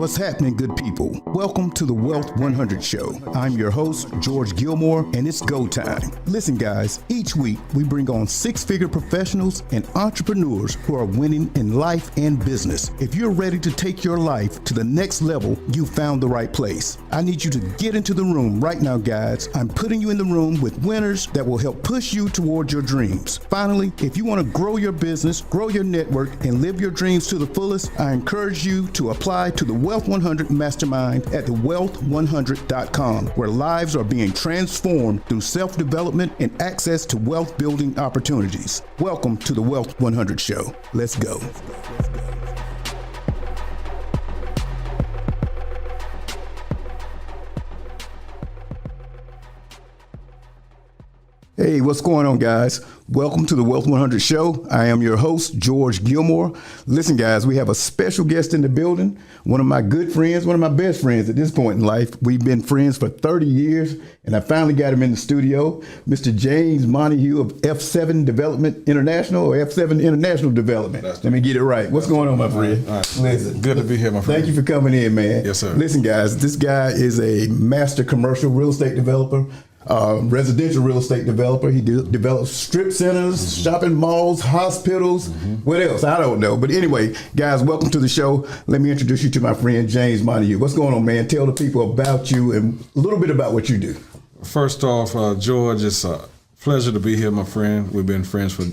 What's happening, good people? Welcome to the Wealth 100 Show. I'm your host, George Gilmore, and it's go time. Listen, guys, each week we bring on six-figure professionals and entrepreneurs who are winning in life and business. If you're ready to take your life to the next level, you found the right place. I need you to get into the room right now, guys. I'm putting you in the room with winners that will help push you towards your dreams. Finally, if you want to grow your business, grow your network, and live your dreams to the fullest, I encourage you to apply to the Wealth 100 Mastermind at thewealth100.com, where lives are being transformed through self-development and access to wealth-building opportunities. Welcome to the Wealth 100 Show. Let's go. Hey, what's going on, guys? Welcome to the Wealth 100 Show. I am your host, George Gilmore. Listen, guys, we have a special guest in the building, one of my good friends, one of my best friends at this point in life. We've been friends for 30 years, and I finally got him in the studio, Mr. James Montague of F7 Development International, or F7 International Development. Let me get it right. What's going on, my friend? All right. Listen, good to be here, my friend. Thank you for coming in, man. Yes, sir. Listen, guys, this guy is a master commercial real estate developer. Residential real estate developer. He develops strip centers, shopping malls, hospitals. What else? I don't know. But anyway, guys, welcome to the show. Let me introduce you to my friend, James Montague. What's going on, man? Tell the people about you and a little bit about what you do. First off, George, it's a pleasure to be here, my friend. We've been friends for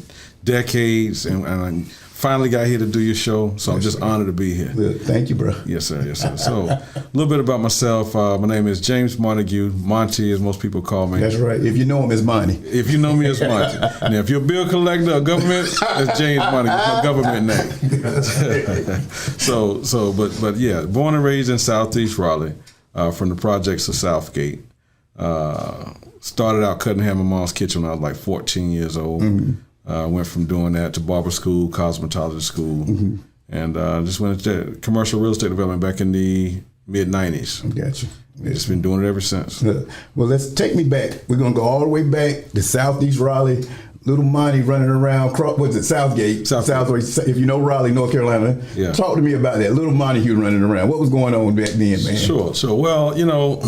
decades, and I finally got here to do your show, so I'm just honored to be here. Good. Thank you, bro. Yes, sir. Yes, sir. So a little bit about myself. My name is James Montague, Monty, as most people call me. That's right. If you know him as Monty. If you know me as Monty. Now, if you're a bill collector or government, it's James Montague. It's my government name. But yeah, born and raised in Southeast Raleigh, from the projects of Southgate. Started out cutting hair in my mom's kitchen when I was like 14 years old. Went from doing that to barber school, cosmetology school, and just went into commercial real estate development back in the mid-90s. Gotcha. Just been doing it ever since. Well, let's take me back. We're going to go all the way back to Southeast Raleigh. Little Monty running around, what's it, Southgate? Southwest. If you know Raleigh, North Carolina. Yeah. Talk to me about that. Little Montague running around. What was going on back then, man? Sure. Well,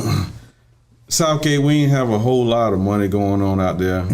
Southgate, we didn't have a whole lot of money going on out there.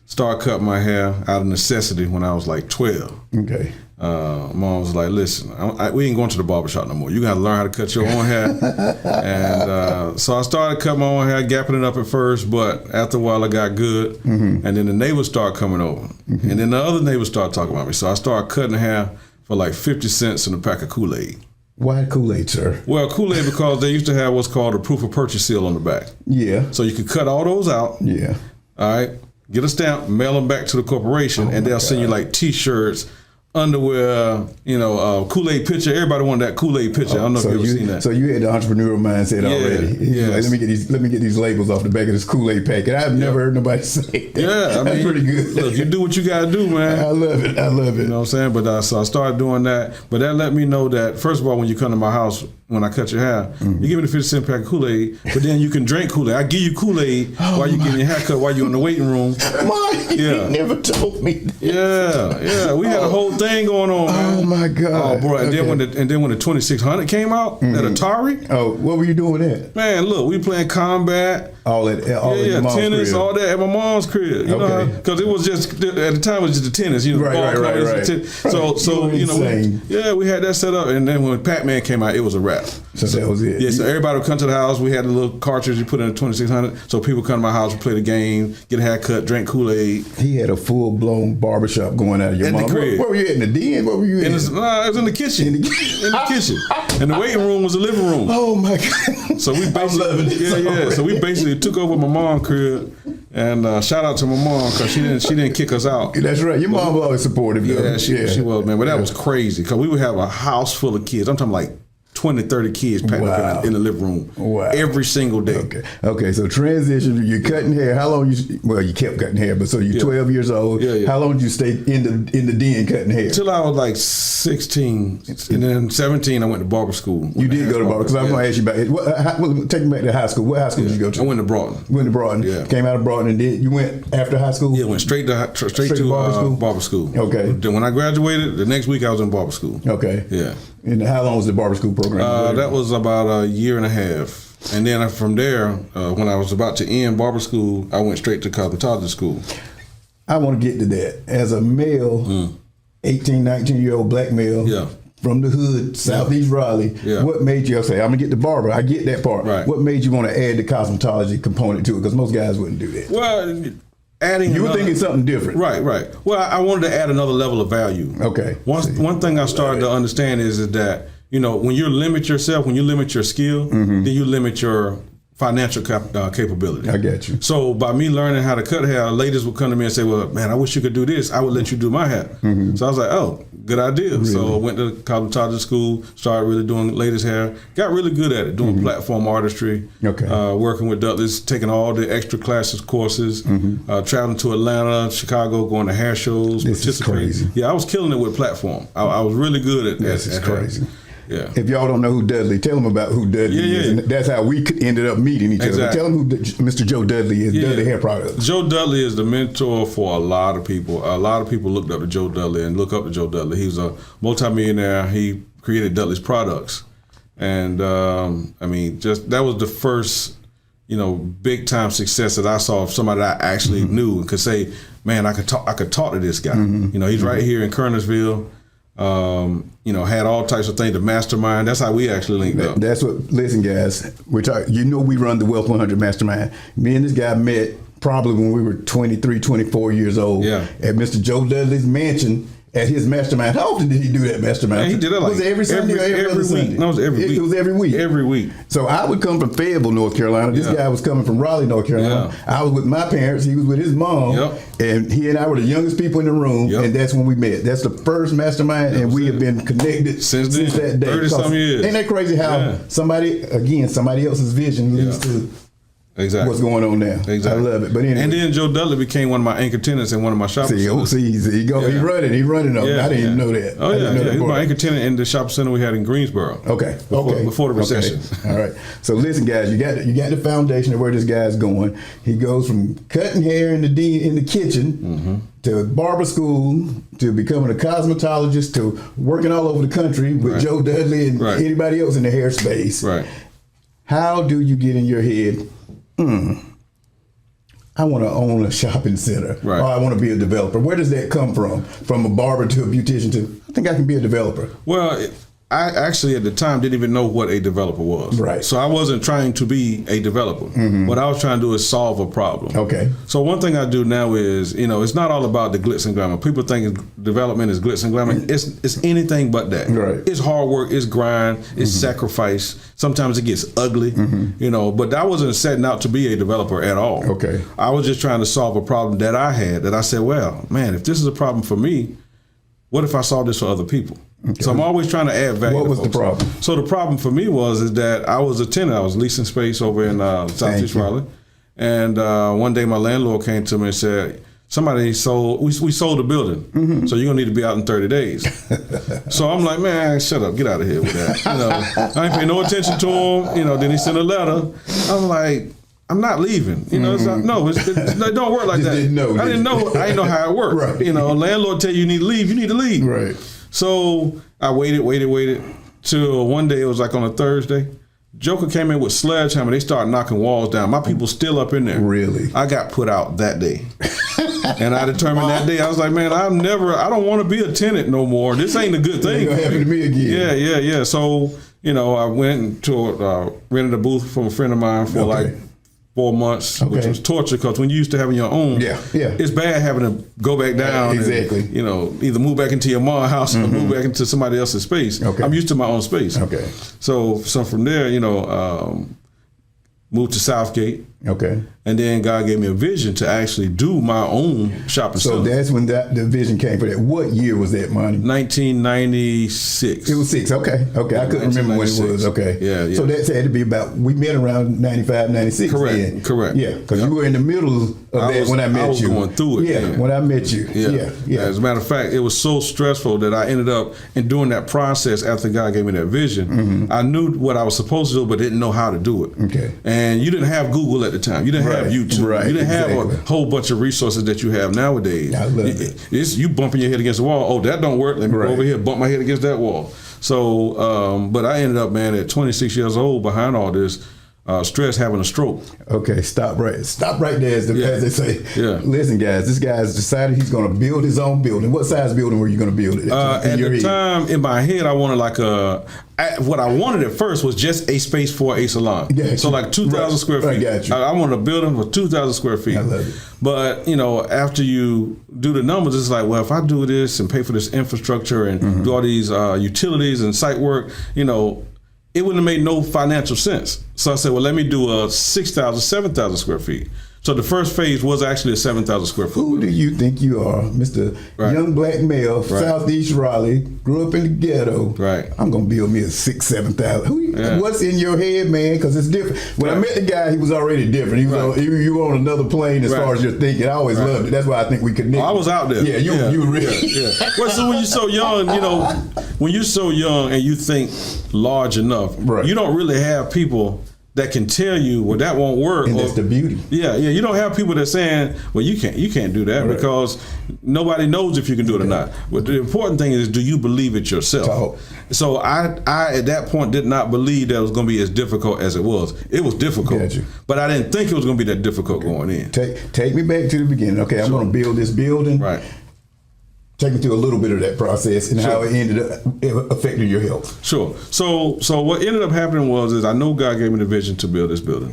I started cutting my hair out of necessity when I was like 12. Okay. Mom was like, listen, we ain't going to the barbershop no more. You got to learn how to cut your own hair. And so I started cutting my own hair, gapping it up at first, but after a while I got good. And then the neighbors started coming over. And then the other neighbors started talking about me. So I started cutting hair for like 50 cents in a pack of Kool-Aid. Why Kool-Aid, sir? Well, Kool-Aid because they used to have what's called a proof of purchase seal on the back. Yeah. So you could cut all those out. Yeah. All right. Get a stamp, mail them back to the corporation, and they'll send you like T-shirts, underwear, Kool-Aid picture. Everybody wanted that Kool-Aid picture. I don't know if you've ever seen that. So you had the entrepreneurial mindset already. Yeah. Like, let me get these labels off the back of this Kool-Aid packet. I've never heard nobody say that. Yeah, that's pretty good. Look, you do what you got to do, man. I love it. You know what I'm saying? But so I started doing that. But that let me know that, first of all, when you come to my house, when I cut your hair, you give me the 50-cent pack of Kool-Aid, but then you can drink Kool-Aid. I give you Kool-Aid while you're getting your hair cut, while you're in the waiting room. You never told me that. Yeah. We had a whole thing going on, man. Oh my God. Oh, bro. And then when the 2600 came out, that Atari. Oh, what were you doing with that? Man, look, we playing combat. All at your mom's tennis, crib. All that at my mom's crib. You know, because it was just at the time it was just the tennis. Right. So we had that set up, and then when Pac-Man came out, it was a wrap. So that was it. Yeah. So everybody would come to the house. We had a little cartridge you put in the 2600. So people come to my house, we play the game, get a haircut, drink Kool-Aid. He had a full-blown barbershop going out of your mom. Where were you at, in the den? What were you in? It was in the kitchen. In the kitchen. And the waiting room was the living room. Oh my God. So we basically, So we basically took over my mom's crib, and shout out to my mom because she didn't kick us out. That's right. Your mom was always supportive. Yeah, she was, man. But that was crazy because we would have a house full of kids. I'm talking like 20, 30 kids packed up in the living room every single day. Okay. So transition, you're cutting hair. How long you kept cutting hair, but so you're 12 years old. How long did you stay in the den cutting hair? Till I was like 16. And then 17, I went to barber school. You did go to barber, because I'm going to ask you about it. Take me back to high school. What high school did you go to? I went to Broughton. Came out of Broughton, and you went after high school? Yeah, went straight to barber school. Okay. Then when I graduated, the next week I was in barber school. Okay. Yeah. And how long was the barber school program? That was about a year and a half. And then from there, when I was about to end barber school, I went straight to cosmetology school. I want to get to that. As a male, 18, 19-year-old black male, from the hood, Southeast Raleigh, what made you say, I'm going to get the barber? I get that part. Right. What made you want to add the cosmetology component to it? Because most guys wouldn't do that. Well, adding you were thinking something different. Right. Well, I wanted to add another level of value. Okay. One thing I started to understand is that, when you limit yourself, when you limit your skill, then you limit your financial capability. I get you. So by me learning how to cut hair, ladies would come to me and say, well, man, I wish you could do this. I would let you do my hair. So I was like, oh, good idea. Really? So I went to cosmetology school, started really doing ladies' hair, got really good at it, doing platform artistry, working with Dudley's, taking all the extra classes, courses, traveling to Atlanta, Chicago, going to hair shows. This is crazy. Yeah, I was killing it with platform. I was really good at this. This is crazy. Hair. Yeah. If y'all don't know who Dudley, tell them about who Dudley is. And that's how we ended up meeting each other. Tell them who Mr. Joe Dudley is, Dudley Hair Products. Joe Dudley is the mentor for a lot of people. A lot of people looked up to Joe Dudley and look up to Joe Dudley. He was a multimillionaire. He created Dudley's products. And, that was the first, big time success that I saw of somebody that I actually knew and could say, man, I could talk to this guy. He's right here in Kernersville. Had all types of things. The Mastermind. That's how we actually linked up. That's what. Listen, guys. We run the Wealth 100 Mastermind. Me and this guy met probably when we were 23, 24 years old. Yeah. At Mr. Joe Dudley's mansion. At his mastermind. How often did he do that mastermind? Man, he did it was it every Sunday or every other Sunday? No, it was every week. It was every week. Every week. So I would come from Fayetteville, North Carolina. This guy was coming from Raleigh, North Carolina. I was with my parents. He was with his mom. And he and I were the youngest people in the room. And that's when we met. That's the first mastermind, and we have been connected since that day. 30-some years. Ain't that crazy how somebody else's vision leads to what's going on now. Exactly. I love it. But anyway. And then Joe Dudley became one of my anchor tenants in one of my shopping centers. He's running up. I didn't even know that. Oh, yeah. He's my anchor tenant in the shopping center we had in Greensboro. Okay. Before the recession. Okay. All right. So listen, guys, you got the foundation of where this guy's going. He goes from cutting hair in the kitchen to barber school to becoming a cosmetologist to working all over the country with Joe Dudley and anybody else in the hair space. Right. How do you get in your head, I want to own a shopping center, or I want to be a developer? Where does that come from? From a barber to a beautician to, I think I can be a developer. Well, I actually at the time didn't even know what a developer was. Right. So I wasn't trying to be a developer. What I was trying to do is solve a problem. Okay. So one thing I do now is, it's not all about the glitz and glamour. People think development is glitz and glamour. It's anything but that. Right. It's hard work, it's grind, it's sacrifice. Sometimes it gets ugly, but I wasn't setting out to be a developer at all. Okay. I was just trying to solve a problem that I had, that I said, well, man, if this is a problem for me, what if I solve this for other people? Okay. So I'm always trying to add value. What was the problem? So the problem for me is that I was a tenant. I was leasing space over in Southeast Raleigh. And one day my landlord came to me and said, we sold the building, so you're gonna need to be out in 30 days. So I'm like, man, shut up, get out of here with that. I ain't paying no attention to him. Then he sent a letter. I'm like, I'm not leaving. It's not, it don't work like that. I didn't know how it worked. Right. Landlord tell you need to leave. Right. So I waited till one day, it was like on a Thursday. Joker came in with sledgehammer. They started knocking walls down. My people still up in there. Really? I got put out that day. And I determined that day, I was like, man, I don't want to be a tenant no more. This ain't a good thing. It's going to happen to me again. Yeah. So, I went to rented a booth from a friend of mine for like 4 months, which was torture, because when you used to having your own, it's bad having to go back down. Exactly. And, either move back into your mom's house or move back into somebody else's space. Okay. I'm used to my own space. Okay. So from there, moved to Southgate. Okay. And then God gave me a vision to actually do my own shopping So center. that's when the vision came for that. What year was that, Monty? 1996. It was 6. Okay. I couldn't remember when it was. Okay. Yeah. So that had to be about, we met around 95, 96. Correct. Then. Correct. Yeah. Because you were in the middle of that when I met you. I was going through it. Yeah. When I met you. Yeah. As a matter of fact, it was so stressful that I ended up in doing that process after God gave me that vision. I knew what I was supposed to do, but didn't know how to do it. Okay. And you didn't have Google at the time. You didn't have YouTube. Right. You didn't have a whole bunch of resources that you have nowadays. I love it. It's you bumping your head against the wall. Oh, that don't work. Let me go over here, bump my head against that wall. So, but I ended up, man, at 26 years old, behind all this stress, having a stroke. Okay, stop right there, as they say. Yeah. Listen, guys, this guy's decided he's going to build his own building. What size building were you going to build it? At the time, in my head, I wanted what I wanted at first was just a space for a salon. So like 2,000 square feet. I got you. I wanted a building for 2,000 square feet. I love it. But, after you do the numbers, it's like, well, if I do this and pay for this infrastructure and do all these utilities and site work, it wouldn't have made no financial sense. So I said, well, let me do a 6,000, 7,000 square feet. So the first phase was actually a 7,000 square foot. Who do you think you are, Mr. Young Black Male, Southeast Raleigh, grew up in the ghetto. Right. I'm going to build me a 6,000, 7,000. What's in your head, man? Because it's different. When I met the guy, he was already different. He was you were on another plane as far as your thinking. I always loved it. That's why I think we connected. I was out there. Yeah, you were really. Yeah. Well, so when you're so young, when you're so young and you think large enough, you don't really have people that can tell you, well, that won't work. And that's the beauty. Yeah. You don't have people that are saying, well, you can't do that because nobody knows if you can do it or not. But the important thing is, do you believe it yourself? So I at that point did not believe that it was going to be as difficult as it was. It was difficult, but I didn't think it was going to be that difficult going in. Take me back to the beginning. Okay, I'm going to build this building. Right. Take me through a little bit of that process and how it ended up affecting your health. Sure. So what ended up happening was I know God gave me the vision to build this building.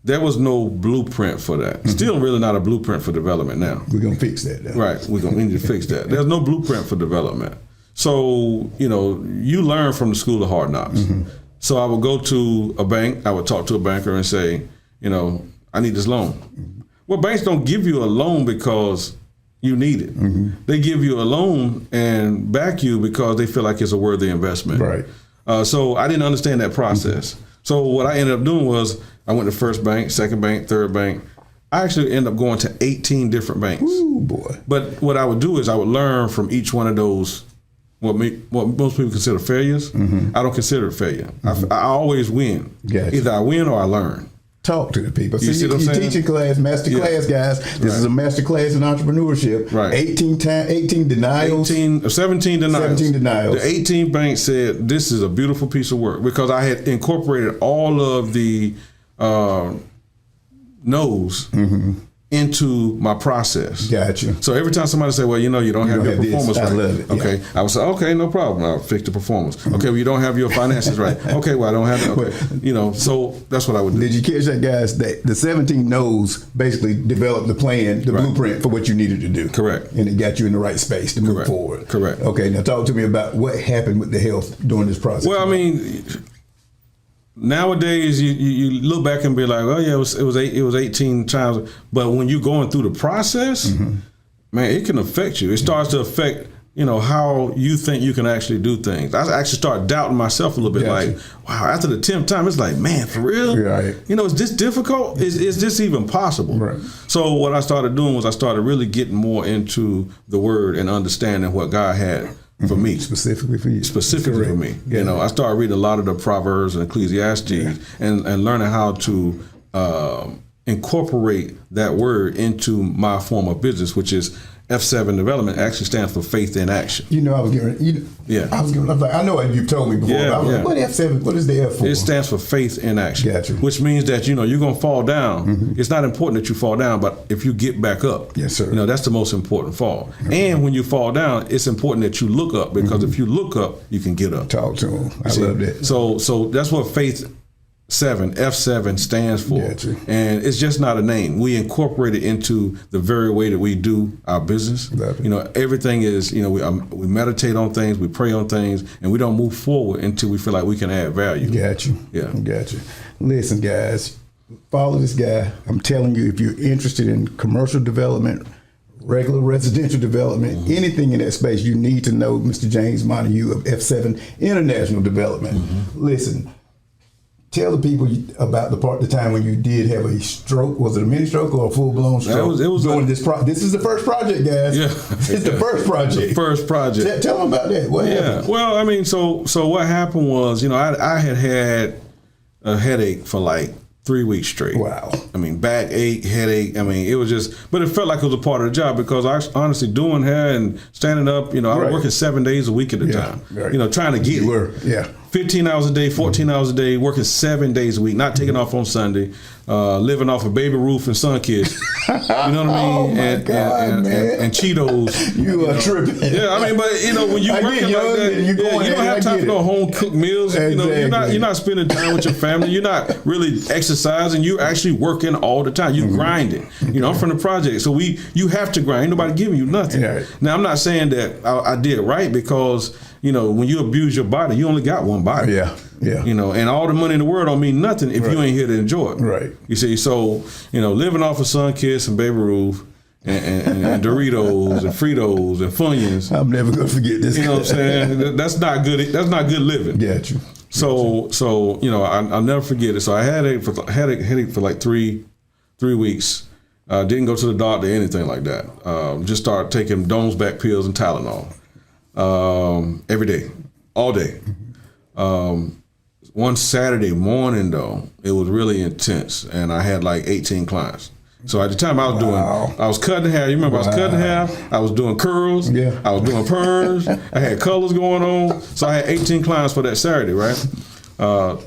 There was no blueprint for that. Still really not a blueprint for development now. We're going to fix that now. Right. We need to fix that. There's no blueprint for development. So, you learn from the school of hard knocks. So I would go to a bank. I would talk to a banker and say, I need this loan. Well, banks don't give you a loan because you need it. They give you a loan and back you because they feel like it's a worthy investment. Right. So I didn't understand that process. So what I ended up doing was I went to first bank, second bank, third bank. I actually ended up going to 18 different banks. Ooh, boy. But what I would do is I would learn from each one of those, what most people consider failures. I don't consider it failure. I always win. Gotcha. Either I win or I learn. Talk to the people. You see what I'm saying? Teaching class, master class, guys. This is a master class in entrepreneurship. Right. 18 denials. 17 denials. 17 denials. The 18 banks said this is a beautiful piece of work because I had incorporated all of the no's into my process. Gotcha. So every time somebody say, well, you don't have your performance right. I love it. Okay. I would say, okay, no problem. I'll fix the performance. Okay, well, you don't have your finances right. Okay, well, I don't have it. Okay. So that's what I would do. Did you catch that, guys? That the 17 no's basically developed the plan, the blueprint for what you needed to do. Correct. And it got you in the right space to move forward. Correct. Okay, now talk to me about what happened with the health during this process. Well, I mean, nowadays you look back and be like, oh yeah, it was 18 times. But when you're going through the process, man, it can affect you. It starts to affect how you think you can actually do things. I actually started doubting myself a little bit. Like, wow, after the 10th time, it's like, man, for real? Right. Is this difficult? Is this even possible? Right. So what I started doing was I started really getting more into the word and understanding what God had for me. Specifically for you. Specifically for me. I started reading a lot of the Proverbs and Ecclesiastes and learning how to incorporate that word into my form of business, which is F7 development. Actually stands for faith in action. I was I know what you've told me before. What F7? What is the F for? It stands for faith in action. Gotcha. Which means that you're going to fall down. It's not important that you fall down, but if you get back up, yes, sir. That's the most important fall. And when you fall down, it's important that you look up because if you look up, you can get up. Talk to them. I love that. So that's what faith F7 stands for. Gotcha. And it's just not a name. We incorporate it into the very way that we do our business. Gotcha. You know, everything is, you know, we meditate on things, we pray on things, and we don't move forward until we feel like we can add value. Got you. Yeah. Got you. Listen, guys, follow this guy. I'm telling you, if you're interested in commercial development, regular residential development, anything in that space, you need to know Mr. James Montague of F7 International Development. Listen, tell the people about the time when you did have a stroke. Was it a mini stroke or a full-blown stroke? It was during this this is the first project, guys. Yeah. It's the first project. The first project. Tell them about that. What happened? Well, I mean, so what happened was, you know, I had a headache for like 3 weeks straight. Wow. I mean, backache, headache. I mean, it was just, but it felt like it was a part of the job because I honestly doing hair and standing up, you know, I was working 7 days a week at a time, right. you know, trying to get it. 15 hours a day, 14 hours a day, working 7 days a week, not taking off on Sunday, living off a baby roof and sun kiss. You know what I mean? And Cheetos. You are tripping. Yeah, I mean, but you know, when you working like that, you don't have time for no home cooked meals. Exactly. You know, you're not spending time with your family. You're not really exercising. You're actually working all the time. You're grinding. You know, I'm from the project, so you have to grind. Ain't nobody giving you nothing. Right. Now, I'm not saying that I did right because, you know, when you abuse your body, you only got one body. Yeah. You know, and all the money in the world don't mean nothing if you ain't here to enjoy it. Right. You see, so, you know, living off of Sun Kiss and Baby Ruth and Doritos and Fritos and Funyuns. I'm never gonna forget this. You know what I'm saying? That's not good. That's not good living. Got you. So you know, I'll never forget it. So I had a headache for like three weeks. Didn't go to the doctor or anything like that. Just started taking Dome's back pills and Tylenol every day, all day. One Saturday morning though, it was really intense, and I had like 18 clients. So at the time I was cutting hair. You remember I was cutting hair. I was doing curls. Yeah. I was doing perms. I had colors going on. So I had 18 clients for that Saturday, right?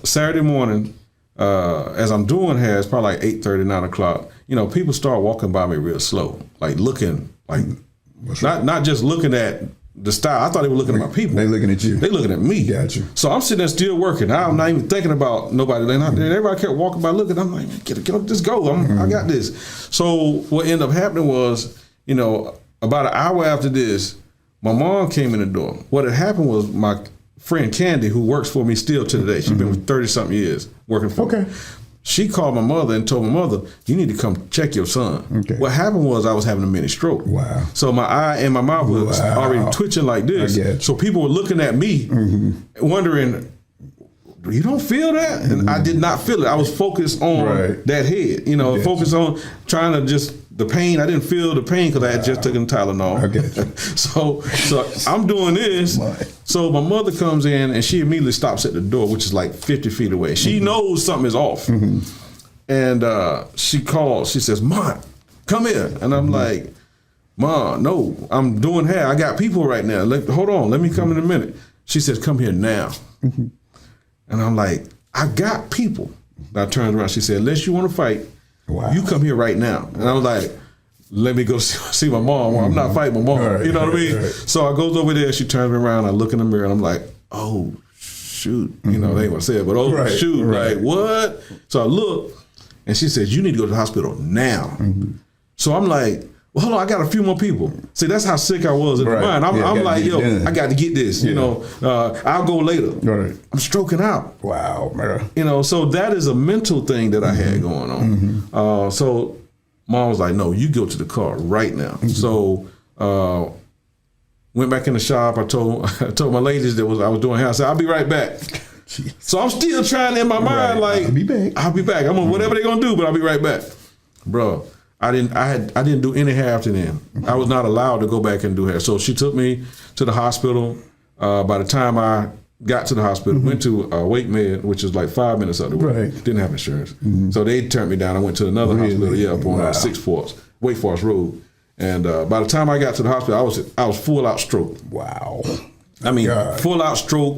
Saturday morning, as I'm doing hair, it's probably like 8:30, 9 o'clock. You know, people start walking by me real slow, like looking, like not just looking at the style. I thought they were looking at my people. They looking at you. They looking at me. Got you. So I'm sitting there still working. I'm not even thinking about nobody. Everybody kept walking by looking. I'm like, get up, just go. I got this. So what ended up happening was, you know, about an hour after this, my mom came in the door. What had happened was my friend Candy, who works for me still to today, she's been 30-something years working for me. She called my mother and told my mother, you need to come check your son. Okay. What happened was I was having a mini stroke. Wow. So my eye and my mouth was already twitching like this. So people were looking at me, wondering, you don't feel that? And I did not feel it. I was focused on that head, you know, focused on trying to just, the pain. I didn't feel the pain because I had just taken Tylenol. So I'm doing this. So my mother comes in and she immediately stops at the door, which is like 50 feet away. She knows something is off. And she calls. She says, "Mom, come here." And I'm like, "Mom, no, I'm doing hair. I got people right now. Hold on. Let me come in a minute." She says, "Come here now." And I'm like, "I got people." And I turned around. She said, "Unless you want to fight, you come here right now." And I was like, let me go see my mom. I'm not fighting my mom. You know what I mean? So I goes over there. She turns me around. I look in the mirror and I'm like, oh, shoot. You know, they ain't gonna say it, but oh, shoot. Like, what? So I look and she says, you need to go to the hospital now. So I'm like, well, hold on, I got a few more people. See, that's how sick I was in the mind. I'm like, yo, I got to get this. You know, I'll go later. I'm stroking out. Wow, man. You know, so that is a mental thing that I had going on. So Mom was like, no, you go to the car right now. So went back in the shop. I told my ladies I was doing hair. I said, I'll be right back. Jeez. So I'm still trying in my mind, like, I'll be back. I'm on whatever they're gonna do, but I'll be right back. Bro, I didn't do any hair after then. I was not allowed to go back and do hair. So she took me to the hospital. By the time I got to the hospital, went to Wake Med, which is like 5 minutes up the way. Didn't have insurance. So they turned me down. I went to another hospital, up on 6 Forks, Wake Forest Road. And by the time I got to the hospital, I was full out stroke. Wow. I mean, full out stroke,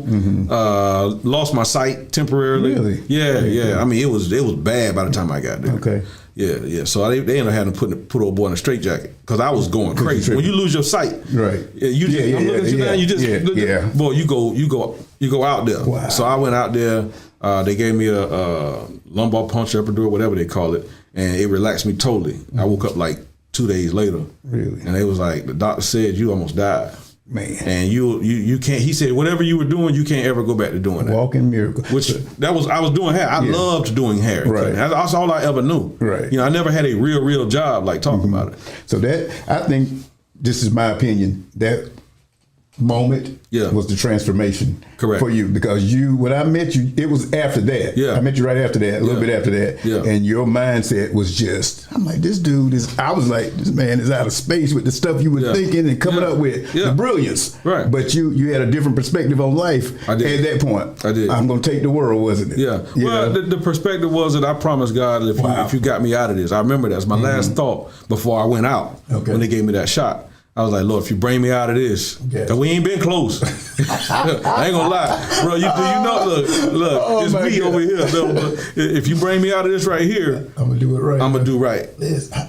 lost my sight temporarily. Really? Yeah. I mean, it was bad by the time I got there. Okay. Yeah. So they ended up having to put old boy in a straitjacket because I was going crazy. When you lose your sight, I'm looking at you now. You just boy, you go out there. Wow. So I went out there. They gave me a lumbar puncture, epidural, whatever they call it, and it relaxed me totally. I woke up like 2 days later. Really? And they was like, the doctor said you almost died. Man. And you can't, he said, whatever you were doing, you can't ever go back to doing that. Walking miracle. Which, I was doing hair. I loved doing hair. Right. That's all I ever knew. Right. I never had a real job like talking about it. So that, I think, this is my opinion, that moment was the transformation for you, because when I met you, it was after that. I met you right after that, a little bit after that, and your mindset was just, I'm like, this dude is, I was like, this man is out of space with the stuff you were thinking and coming up with, the brilliance. Right. But you had a different perspective on life at that point. I did. I'm going to take the world, wasn't it? Yeah. Well, the perspective was that I promised God, if you got me out of this, I remember that's my last thought before I went out, when they gave me that shot. I was like, Lord, if you bring me out of this, because we ain't been close. I ain't gonna lie, bro. You know, look, it's me over here. So, if you bring me out of this right here, I'm gonna do it right. I'm gonna do right.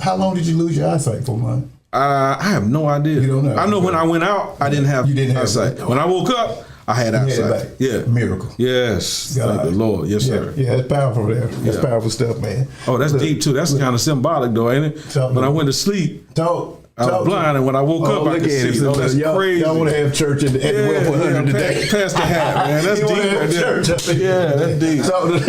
How long did you lose your eyesight for, man? I have no idea. You don't know? I know when I went out, I didn't have eyesight. When I woke up, I had eyesight. Yeah, miracle. Yes, thank the Lord. Yes, sir. Yeah, it's powerful there. That's powerful stuff, man. Oh, that's deep too. That's kind of symbolic though, ain't it? When I went to sleep. I was blind, and when I woke up, I could see. That's crazy. Y'all want to have church at the Wealth 100 today. Pass the hat, man. That's deep right there. That's deep.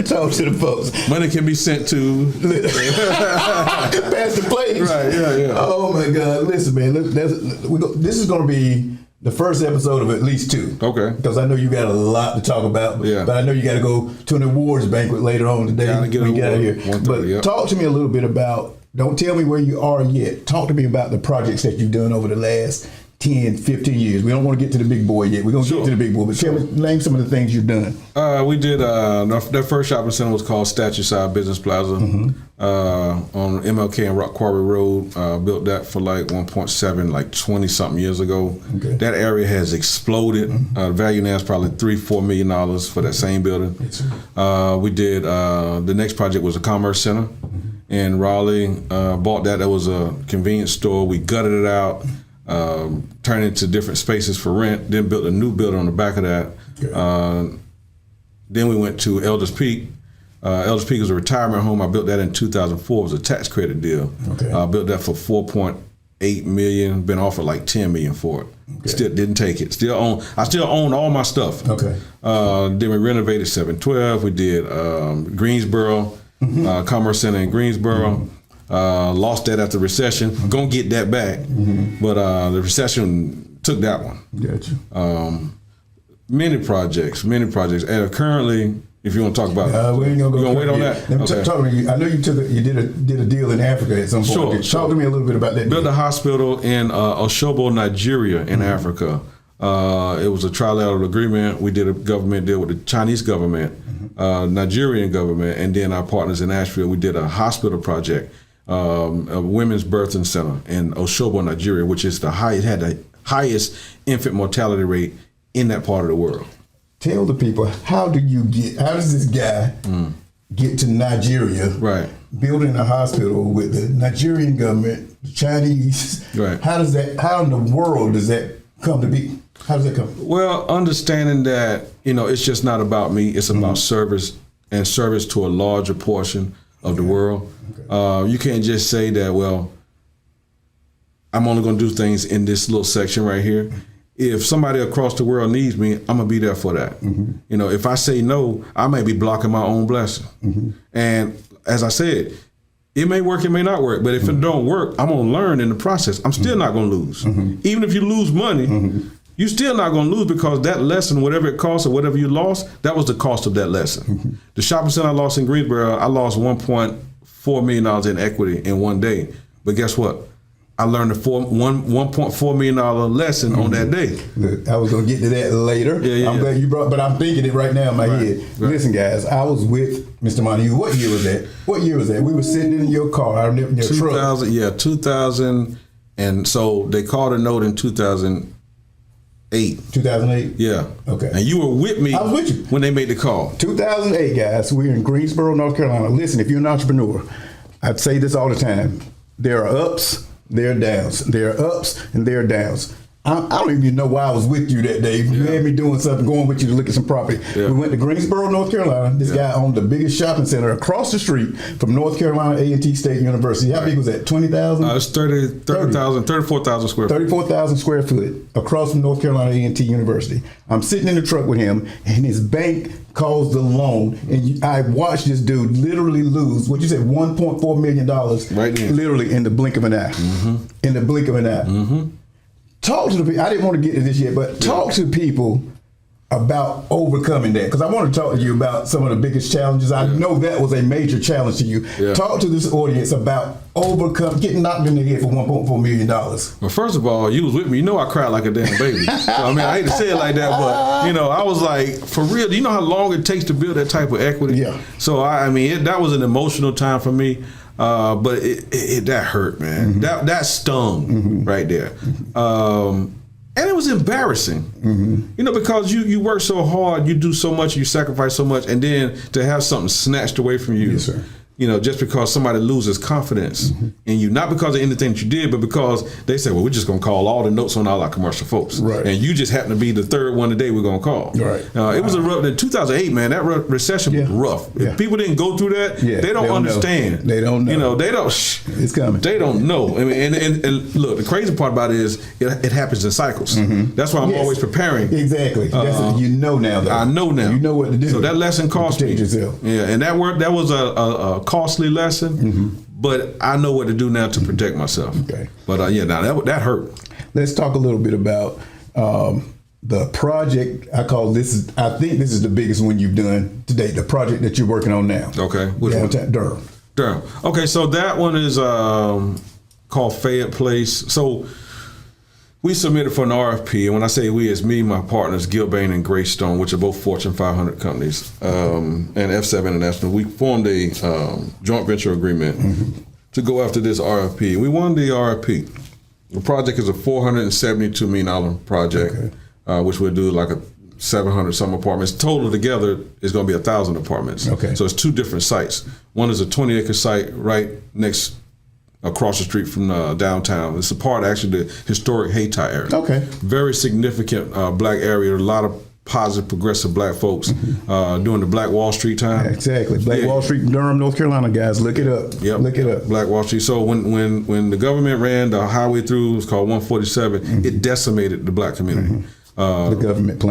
Talk to the folks. Money can be sent to. Pass the plate. Right, yeah. Oh, my God. Listen, man. This is going to be the first episode of at least 2. Okay. Because I know you got a lot to talk about. But I know you got to go to an awards banquet later on today. Gotta get out of here. But talk to me a little bit about, don't tell me where you are yet. Talk to me about the projects that you've done over the last 10, 15 years. We don't want to get to the big boy yet. We're going to get to the big boy, but name some of the things you've done. We did, that first shopping center was called Statue Side Business Plaza on MLK and Rock Quarry Road. Built that for like 1.7, like 20 something years ago. Okay. That area has exploded. The value now is probably $3-4 million for that same building. We did, the next project was a commerce center in Raleigh. Bought that. That was a convenience store. We gutted it out. Turned it into different spaces for rent, then built a new building on the back of that. Then we went to Elders Peak. Elders Peak was a retirement home. I built that in 2004. It was a tax credit deal. I built that for $4.8 million, been offered like $10 million for it. Still didn't take it. I still own all my stuff. Then we renovated 712. We did Greensboro, Commerce Center in Greensboro. Lost that after the recession. Gonna get that back, but the recession took that one. Gotcha. Many projects, and currently, if you want to talk about, we ain't gonna go. You gonna wait on that? Talk to me. I know you did a deal in Africa at some point. Talk to me a little bit about that. Built a hospital in Oshobo, Nigeria, in Africa. It was a trilateral agreement. We did a government deal with the Chinese government, Nigerian government, and then our partners in Asheville. We did a hospital project. A women's birthing center in Oshobo, Nigeria, which is had the highest infant mortality rate in that part of the world. Tell the people, how does this guy get to Nigeria, building a hospital with the Nigerian government, the Chinese? How in the world does that come to be? How does that come? Well, understanding that, it's just not about me, it's about service, and service to a larger portion of the world. You can't just say that, well, I'm only going to do things in this little section right here. If somebody across the world needs me, I'm going to be there for that. If I say no, I may be blocking my own blessing. And as I said, it may work, it may not work, but if it don't work, I'm going to learn in the process. I'm still not going to lose. Even if you lose money, you're still not going to lose, because that lesson, whatever it costs or whatever you lost, that was the cost of that lesson. The shopping center I lost in Greensboro, I lost $1.4 million in equity in one day. But guess what? I learned a $1.4 million lesson on that day. Look, I was going to get to that later. I'm glad you brought, but I'm thinking it right now in my head. Listen, guys, I was with Mr. Montague. What year was that? We were sitting in your car, in your truck. 2000, and so they called a note in 2008. 2008? Yeah. Okay. And you were with me. I was with you when they made the call. 2008, guys. We're in Greensboro, North Carolina. Listen, if you're an entrepreneur, I say this all the time. There are ups, there are downs. There are ups and there are downs. I don't even know why I was with you that day. You had me doing something, going with you to look at some property. Yeah. We went to Greensboro, North Carolina. This guy owned the biggest shopping center across the street from North Carolina A&T State University. How big was that? 20,000? It's 34,000 square feet. 34,000 square foot across from North Carolina A&T University. I'm sitting in the truck with him, and his bank calls the loan, and I watched this dude literally lose what you said, $1.4 million, right there, literally in the blink of an eye. In the blink of an eye. Talk to the people. I didn't want to get to this yet, but talk to people about overcoming that, because I want to talk to you about some of the biggest challenges. I know that was a major challenge to you. Talk to this audience about getting knocked in the head for $1.4 million. Well, first of all, you was with me. You know I cried like a damn baby. So, I mean, I hate to say it like that, but I was like, for real. Do you know how long it takes to build that type of equity? Yeah. So that was an emotional time for me. But that hurt, man. That stung right there. And it was embarrassing, because you work so hard, you do so much, you sacrifice so much, and then to have something snatched away from you, yes, sir. Just because somebody loses confidence in you, not because of anything that you did, but because they say, well, we're just going to call all the notes on all our commercial folks. Right. And you just happen to be the third one today we're going to call. Right. It was in 2008, man, that recession was rough. Yeah. If people didn't go through that, they don't understand. They don't know. They don't. It's coming. They don't know. I mean, and look, the crazy part about it is it happens in cycles. That's why I'm always preparing. Exactly. You know now, though. I know now. You know what to do. So that lesson cost me. Yourself. Yeah, and that was a costly lesson, but I know what to do now to protect myself. Okay. But that hurt. Let's talk a little bit about the project. I think this is the biggest one you've done to date, the project that you're working on now. Okay. Which one? Durham. Okay, so that one is called Fayette Place. So we submitted for an RFP, and when I say we, it's me, my partners, Gilbane and Greystone, which are both Fortune 500 companies, and F7 International. We formed a joint venture agreement to go after this RFP. We won the RFP. The project is a $472 million project, which will do like a 700 some apartments. Total together is going to be 1,000 apartments. Okay. So it's two different sites. One is a 20-acre site right across the street from downtown. It's a part of actually the historic Hayti area. Okay. Very significant black area. A lot of positive, progressive black folks during the Black Wall Street time. Exactly. Black Wall Street in Durham, North Carolina, guys. Look it up. Yep. Look it up. Black Wall Street. So when the government ran the highway through, it was called 147, it decimated the black community. The government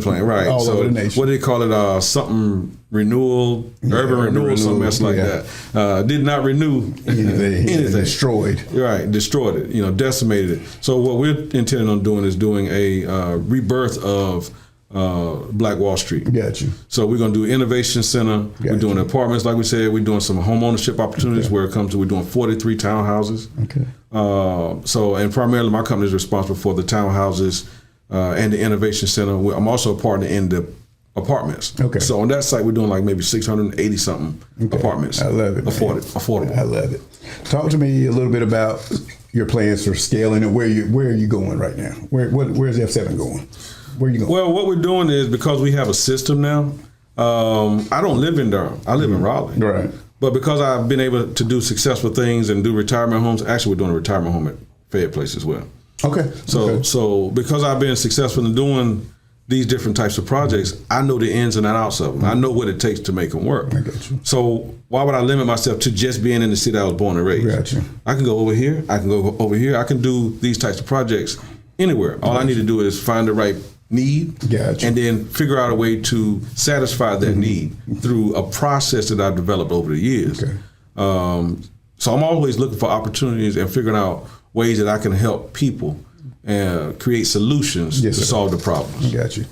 plan. Right. All over the nation. What do they call it? Something renewal, urban renewal, something else like that. Did not renew anything. Destroyed. Right. Destroyed it. Decimated it. So what we're intending on doing is doing a rebirth of Black Wall Street. Got you. So we're going to do innovation center. We're doing apartments, like we said. We're doing some home ownership opportunities where it comes to. We're doing 43 townhouses. Okay. And primarily my company is responsible for the townhouses and the innovation center. I'm also a partner in the apartments. Okay. So on that site, we're doing like maybe 680 something apartments. I love it. Affordable. I love it. Talk to me a little bit about your plans for scaling and where are you going right now? Where's F7 going? Where are you going? Well, what we're doing is, because we have a system now, I don't live in Durham. I live in Raleigh. Right. But because I've been able to do successful things and do retirement homes, actually we're doing a retirement home at Fayette Place as well. Okay. So because I've been successful in doing these different types of projects, I know the ins and outs of them. I know what it takes to make them work. I got you. So why would I limit myself to just being in the city I was born and raised? Got you. I can go over here. I can go over here. I can do these types of projects anywhere. All I need to do is find the right need, and then figure out a way to satisfy that need through a process that I've developed over the years. Okay. So I'm always looking for opportunities and figuring out ways that I can help people and create solutions to solve the problems. Got you.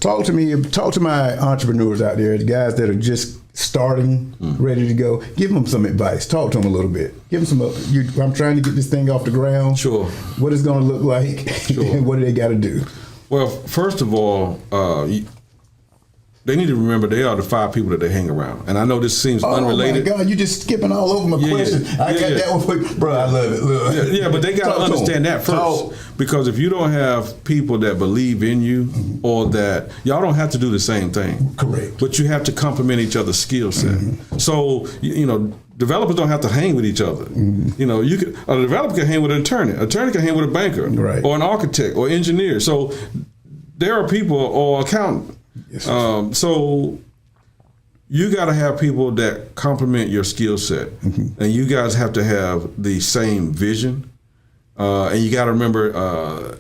Talk to my entrepreneurs out there, the guys that are just starting, ready to go. Give them some advice. Talk to them a little bit. Give them some. I'm trying to get this thing off the ground. Sure. What it's going to look like, and what do they got to do? Well, first of all, they need to remember they are the 5 people that they hang around. And I know this seems unrelated. Oh my God, you just skipping all over my question. I got that one, bro. I love it. Look. Yeah, but they got to understand that first. Because if you don't have people that believe in you, or that y'all don't have to do the same thing. Correct. But you have to complement each other's skill set. So, developers don't have to hang with each other. A developer can hang with an attorney. An attorney can hang with a banker, right, or an architect or engineer. So there are people, or accountant. Yes. So you got to have people that complement your skill set, and you guys have to have the same vision. And you got to remember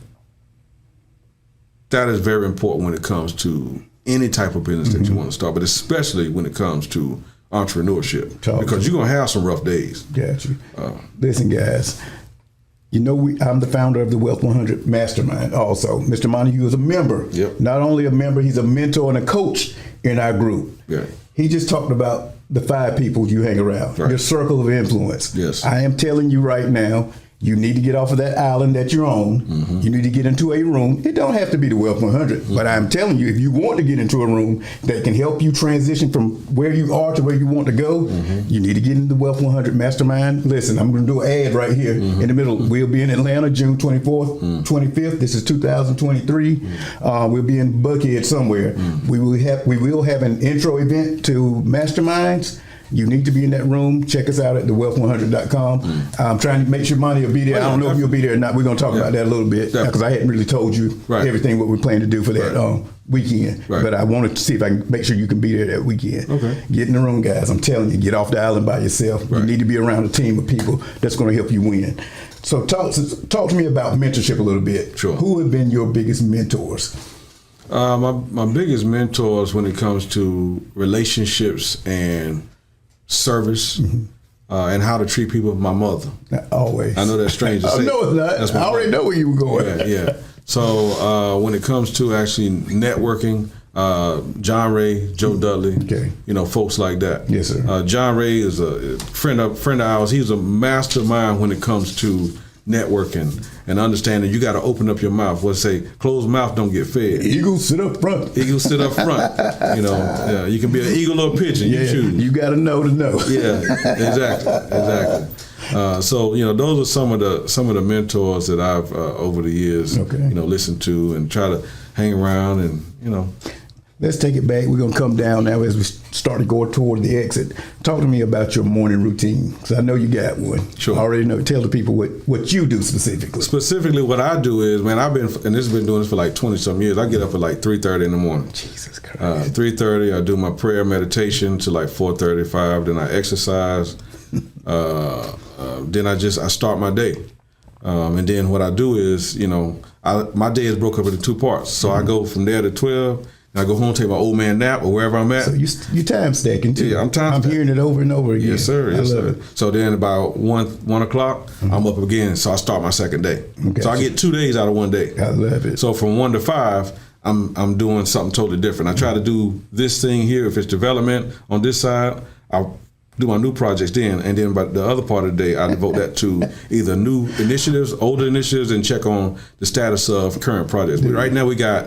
that is very important when it comes to any type of business that you want to start, but especially when it comes to entrepreneurship, because you're going to have some rough days. Got you. Listen, guys. I'm the founder of the Wealth 100 Mastermind also. Mr. Montague is a member. Yep. Not only a member, he's a mentor and a coach in our group. Yeah. He just talked about the 5 people you hang around, your circle of influence. Yes. I am telling you right now, you need to get off of that island that you're on. You need to get into a room. It don't have to be the Wealth 100, but I'm telling you, if you want to get into a room that can help you transition from where you are to where you want to go, you need to get into the Wealth 100 Mastermind. Listen, I'm going to do an ad right here in the middle. We'll be in Atlanta, June 24th, 25th. This is 2023. We'll be in Buckhead somewhere. We will have an intro event to Masterminds. You need to be in that room. Check us out at thewealth100.com. I'm trying to make sure Monty will be there. I don't know if you'll be there or not. We're going to talk about that a little bit, because I hadn't really told you everything what we plan to do for that weekend. But I wanted to see if I can make sure you can be there that weekend. Okay. Get in the room, guys. I'm telling you, get off the island by yourself. You need to be around a team of people that's going to help you win. So talk to me about mentorship a little bit. Sure. Who have been your biggest mentors? My biggest mentors when it comes to relationships and service, and how to treat people. My mother. Always. I know that's strange to say. No, it's not. I already know where you were going. Yeah. So when it comes to actually networking, John Ray, Joe Dudley, folks like that. Yes, sir. John Ray is a friend of ours. He's a mastermind when it comes to networking and understanding. You got to open up your mouth. What's say, closed mouth don't get fed. Eagles sit up front. Eagles sit up front. You can be an eagle or a pigeon. You choose. You got to know to know. Yeah, exactly. So those are some of the mentors that I've over the years listened to and try to hang around and Let's take it back. We're going to come down now as we start to go toward the exit. Talk to me about your morning routine, because I know you got one. Sure. I already know. Tell the people what you do specifically. Specifically, what I do is, man, this has been doing this for like 20-some years. I get up at like 3:30 in the morning. Jesus Christ. 3:30, I do my prayer meditation to like 4:35. Then I exercise. Then I start my day. And then what I do is, my day is broke up into 2 parts. So I go from there to 12. I go home, take my old man nap, or wherever I'm at. So you time stacking too. Yeah, I'm hearing it over and over again. Yes, sir. I love it. So then about 1 o'clock, I'm up again. So I start my second day. Okay. So I get 2 days out of one day. I love it. So from 1 to 5, I'm doing something totally different. I try to do this thing here. If it's development on this side, I'll do my new projects then, and then by the other part of the day, I devote that to either new initiatives, older initiatives, and check on the status of current projects. But right now we got,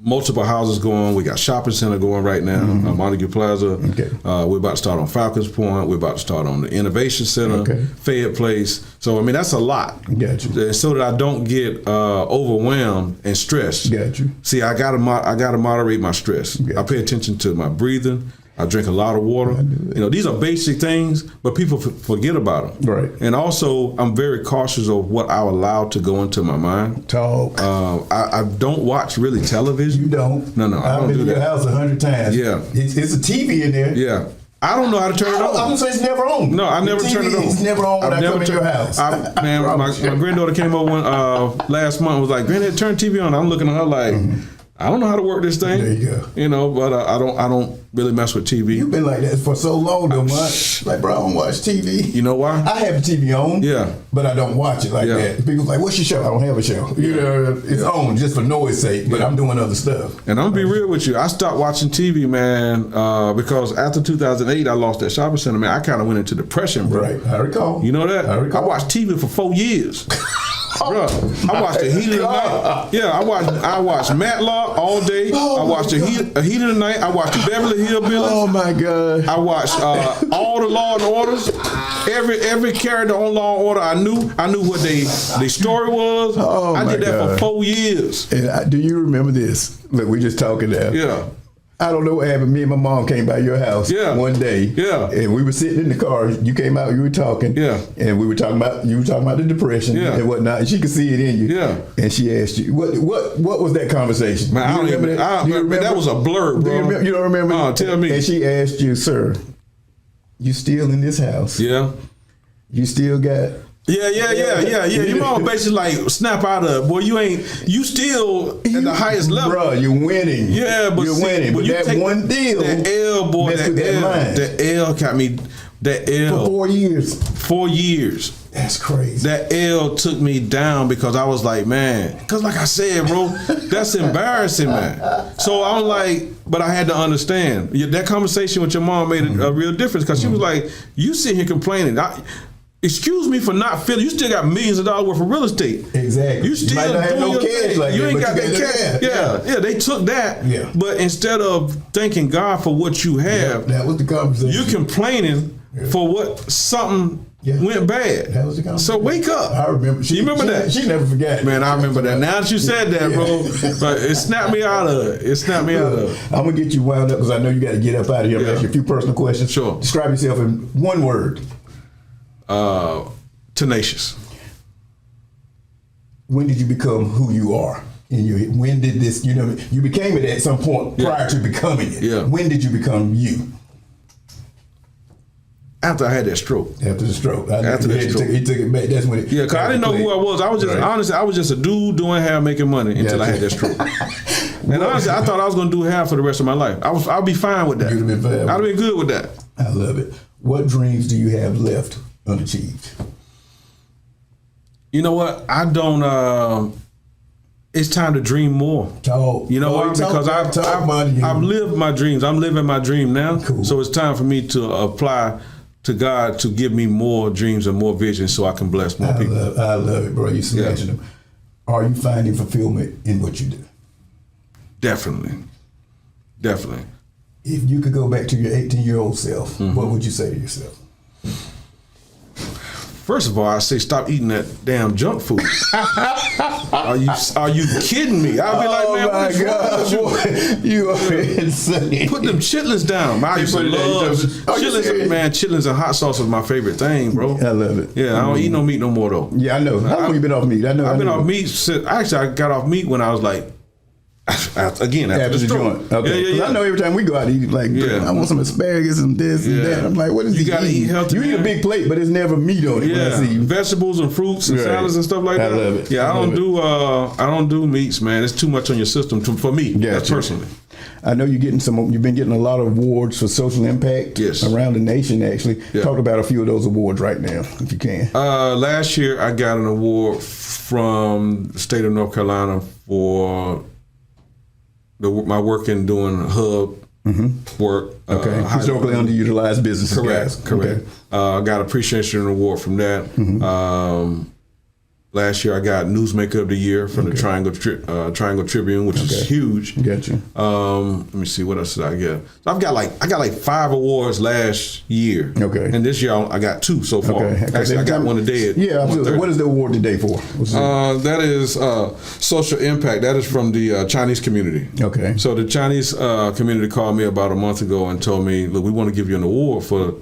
multiple houses going. We got shopping center going right now, Montague Plaza. Okay. We're about to start on Falcons Point. We're about to start on the Innovation Center, Fayette Place. So, that's a lot. Got you. So that I don't get overwhelmed and stressed. Got you. See, I gotta moderate my stress. I pay attention to my breathing. I drink a lot of water. These are basic things, but people forget about them. Right. And also, I'm very cautious of what I allow to go into my mind. Talk. I don't watch really television. You don't? No, I don't do that. I've been to your house 100 times. Yeah. It's a TV in there. Yeah. I don't know how to turn it on. I'm going to say it's never on. No, I never turn it on. It's never on when I come in your house. My granddaughter came over last month and was like, Granddad, turn TV on. I'm looking at her like, I don't know how to work this thing. There you go. But I don't really mess with TV. You've been like that for so long, though, man. Like, bro, I don't watch TV. You know why? I have the TV on. Yeah. But I don't watch it like that. People's like, what's your show? I don't have a show. It's on just for noise sake, but I'm doing other stuff. And I'm gonna be real with you. I stopped watching TV, man, because after 2008, I lost that shopping center, man. I kind of went into depression, bro. Right. I recall. You know that? I recall. I watched TV for 4 years. Bro, I watched The Heat of the Night. Yeah, I watched Matlock all day. I watched The Heat of the Night. I watched the Beverly Hillbillies. Oh my God. I watched all the Law and Orders. Every character on Law and Order I knew what they story was. Oh I did my that God. for 4 years. And do you remember this? Look, we just talking now. Yeah. I don't know what happened. Me and my mom came by your house one day. Yeah. And we were sitting in the car. You came out, you were talking. Yeah. And you were talking about the depression and whatnot. And she could see it in you. Yeah. And she asked you, what was that conversation? Man, I don't remember that. That was a blur, bro. You don't remember? Oh, tell me. And she asked you, sir, you still in this house? Yeah. You still got... Yeah. Your mom basically like snap out of, boy, you still at the highest level. Bro, you're winning. Yeah, but you're winning. But that one deal, that L, boy, that L got me, that L. For 4 years. 4 years. That's crazy. That L took me down because I was like, man, because like I said, bro, that's embarrassing, man. So I'm like, but I had to understand. That conversation with your mom made a real difference because she was like, you sit here complaining. Excuse me for not feeling. You still got millions of dollars worth of real estate. Exactly. You still might not have doing no your cash thing. like you that, ain't but got you that cash. Yeah. They took that. Yeah. But instead of thanking God for what you have, that was the conversation. you're complaining for what something went bad. That was the conversation. So wake up. I remember. You remember that? She never forgot. Man, I remember that. Now that you said that, bro, but it snapped me out of it. I'm gonna get you wound up because I know you got to get up out of here. I'm gonna ask you a few personal questions. Sure. Describe yourself in one word. Tenacious. When did you become who you are? When did this? You became it at some point prior to becoming it. Yeah. When did you become you? After I had that stroke. After the stroke. He took it back. That's when it. Yeah, because I didn't know who I was. I was just honestly, I was just a dude doing hair, making money until I had that stroke. And honestly, I thought I was going to do hair for the rest of my life. I'd be fine with that. You'd have been fine. I'd have been good with that. I love it. What dreams do you have left unachieved? You know what? I don't. It's time to dream more. Talk. You know why? Because I've lived my dreams. I'm living my dream now. Cool. So it's time for me to apply to God to give me more dreams and more visions so I can bless more people. I love it, bro. You smashing them. Are you finding fulfillment in what you do? Definitely. If you could go back to your 18-year-old self, what would you say to yourself? First of all, I say stop eating that damn junk food. Are you kidding me? I'll be like, man, what is wrong with you? You are insane. Put them chitlins down. I used to love chitlins. Man, chitlins and hot sauce is my favorite thing, bro. I love it. Yeah, I don't eat no meat no more though. Yeah, I know. How long you been off meat? I know. I've been off meat since. Actually, I got off meat when I was like. After the joint. Okay. Yeah. I know every time we go out to eat, like, I want some asparagus and this and that. I'm like, what is you gotta eat healthy. You eat a big plate, but there's never meat on it. Yeah, vegetables and fruits and salads and stuff like that. I love it. Yeah, I don't do meats, man. It's too much on your system for me. That's personally. I know you've been getting a lot of awards for social impact around the nation. Actually, talk about a few of those awards right now, if you can. Last year, I got an award from the state of North Carolina for my work in doing hub work. Historically underutilized businesses. Correct. Okay. I got appreciation award from that. Last year I got Newsmaker of the Year from the Triangle Tribune, which is huge. Gotcha. Let me see, what else did I get? So I got like 5 awards last year. Okay. And this year I got 2 so far. Okay. Actually, I got one today. Yeah, absolutely. What is the award today for? That is social impact. That is from the Chinese community. Okay. So the Chinese community called me about a month ago and told me, look, we want to give you an award for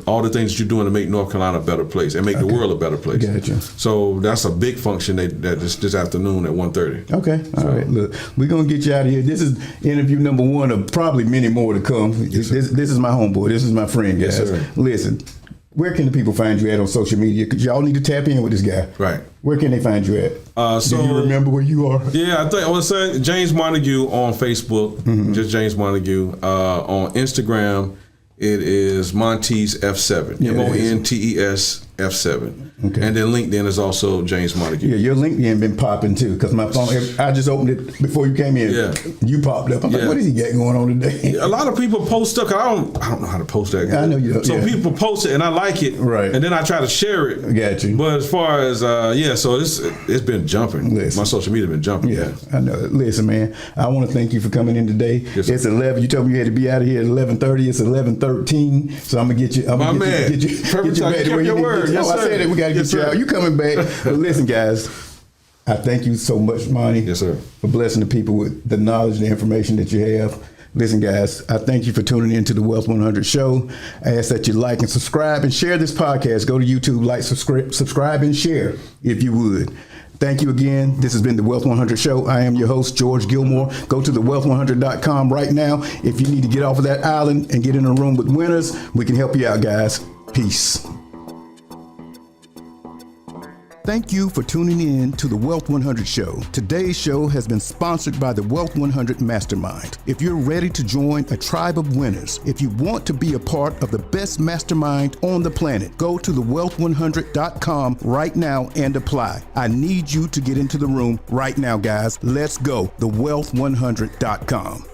all the things that you're doing to make North Carolina a better place and make the world a better place. Gotcha. So that's a big function that this afternoon at 1:30. Okay. All right. Look, we're going to get you out of here. This is interview number 1 of probably many more to come. Yes, this is my homeboy. This is my friend, guys. Yes, sir. Listen, where can the people find you at on social media? Because y'all need to tap in with this guy. Right. Where can they find you at? Do you remember where you are? Yeah, I would say James Montague on Facebook. Just James Montague. On Instagram, it is Montes F7. MONTES F7. Okay. And then LinkedIn is also James Montague. Yeah, your LinkedIn been popping too, because my phone, I just opened it before you came in. Yeah. You popped up. I'm like, what is he got going on today? A lot of people post stuff. I don't know how to post that. I know you don't. So people post it and I like it. Right. And then I try to share it. Got you. But as far as, so it's been jumping. Listen. My social media been jumping. Yeah, I know. Listen, man, I want to thank you for coming in today. Yes, it's 11. You told me you had to be out of here at 11:30. It's 11:13. So I'm gonna get you. My man. Get you Perfect time. back You to where kept you your need word. to. Yes, I sir. said it. We gotta Yes, get you sir. out. You coming back? But listen, guys, I thank you so much, Monty. Yes, sir. For blessing the people with the knowledge and the information that you have. Listen, guys, I thank you for tuning in to the Wealth 100 show. I ask that you like and subscribe and share this podcast. Go to YouTube, like, subscribe, and share if you would. Thank you again. This has been the Wealth 100 show. I am your host, George Gilmore. Go to thewealth100.com right now. If you need to get off of that island and get in a room with winners, we can help you out, guys. Peace. Thank you for tuning in to the Wealth 100 show. Today's show has been sponsored by the Wealth 100 Mastermind. If you're ready to join a tribe of winners, if you want to be a part of the best mastermind on the planet, go to thewealth100.com right now and apply. I need you to get into the room right now, guys. Let's go. Thewealth100.com.